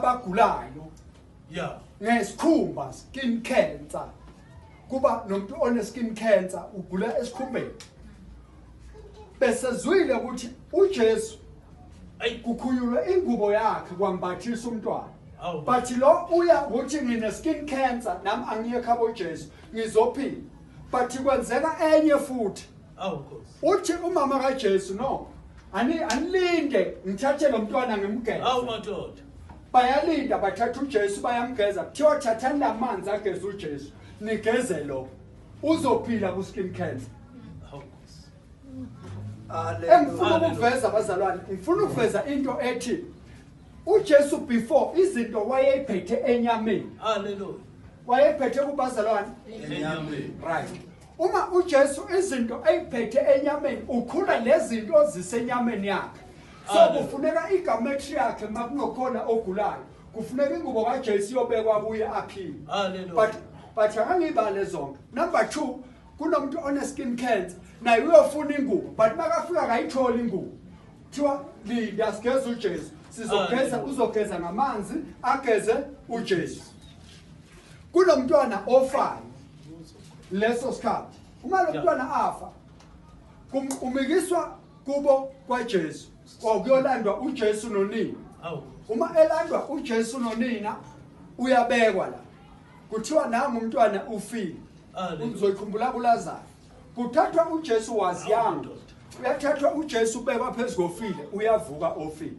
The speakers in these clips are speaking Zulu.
abagulayo ngesikhumba skin cancer kuba nomuntu one skin cancer ugula esikhumbeni bese zwile ukuthi uJesu kukhunyulwe ingubo yakhe kwambathisa umntwana but lo uya ukuthi ngine skin cancer nami angiyekho uJesu ngizophila but kwenzeka enye futhi uthi umama kaJesu no anilinde ngithathe lo mntwana ngimgeze madoda bayalinda bathatha uJesu bayamgeza kuthiwa thathani lamanzi ageza uJesu nigeze lo uzophila ku skin cancer ngifuna ukuveza abazalwane ngifuna ukuveza into ethi uJesu before izinto wayephethe enyameni haleluya wayephethe kubazalwane enyameni right uma uJesu izinto ayiphethe enyameni ukhula lezinto zisenyameni yakhe so kufuneka igamexi yakhe makunokhona ogulayo kufuneka ingubo kaJesu yobekwa kuye aphile but angibale zonke number 2 kunomuntu one skin cancer naye uyofuna ingubo but makafika akayithola ingubo kuthiwa linda sigeze uJesu sizogeza uzogeza ngamanzi ageze uJesu kunomntwana ofayo leso sikhathi uma lo mntwana afa umikiswa kubo kwaJesu okuyolandwa uJesu nonina uma elandwa uJesu nonina uyabekwa la kuthiwa nami umntwana ufile uzokhumbula kuLazaro kuthathwa uJesu waziyanga uyathathwa uJesu ubekwa phezulu kofile uyavuka ofile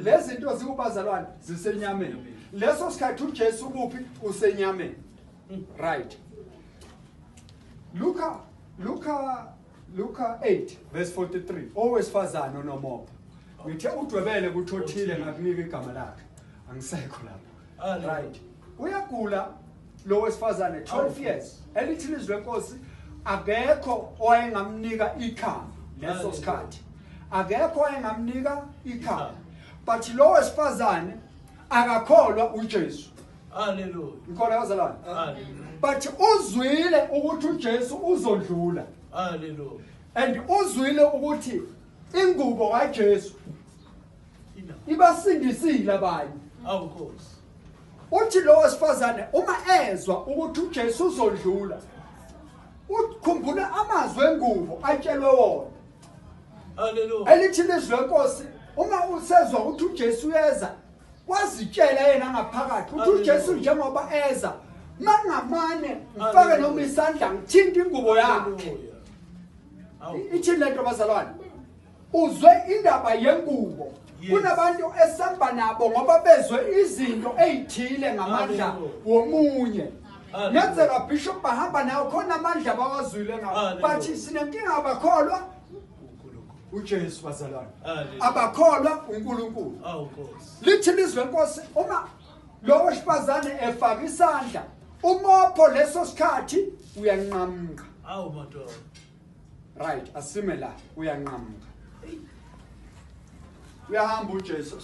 lezi zinto zikubazalwane zisenyameni leso sikhathi uJesu kuphi usenyameni right Luka 8 verse 43 owesifazana nomoba ngithe udwebele kuthothile ngakunika igama lakhe angisekho lapho right uyagula lo wesifazane 12 years elithi lizwe lenkosi akekho owayengamnika ikhaya leso sikhathi akekho owayengamnika ikhaya but lo wesifazane akakholwa uJesu haleluya ngikholwa bazalwane but uzwile ukuthi uJesu uzondlula haleluya and uzwile ukuthi ingubo kaJesu ibasindisile abanye awukhosi uthi lo wesifazane uma ezwa ukuthi uJesu uzondlula ukhumbula amazwi engubo atshelwe wona haleluya elithi lizwe lenkosi uma usezwa ukuthi uJesu uyeza wazitshela yena ngaphakathi ukuthi uJesu njengoba eza mangamane mfake noma isandla ngithinta ingubo yakhe ithi lento bazalwane uzwe indaba yengubo kunabantu esamba nabo ngoba bezwe izinto ezithile ngamandla womunye ngenzeka bishop bahamba nayo khona amandla abawazwile ngawo but sinenkinga abakholwa uJesu bazalwane abakholwa uNkulunkulu lithi lizwe lenkosi uma lo wesifazane efaka isandla umopho leso sikhathi uyanqamuka madoda right asime la uyanqamuka uyahamba uJesu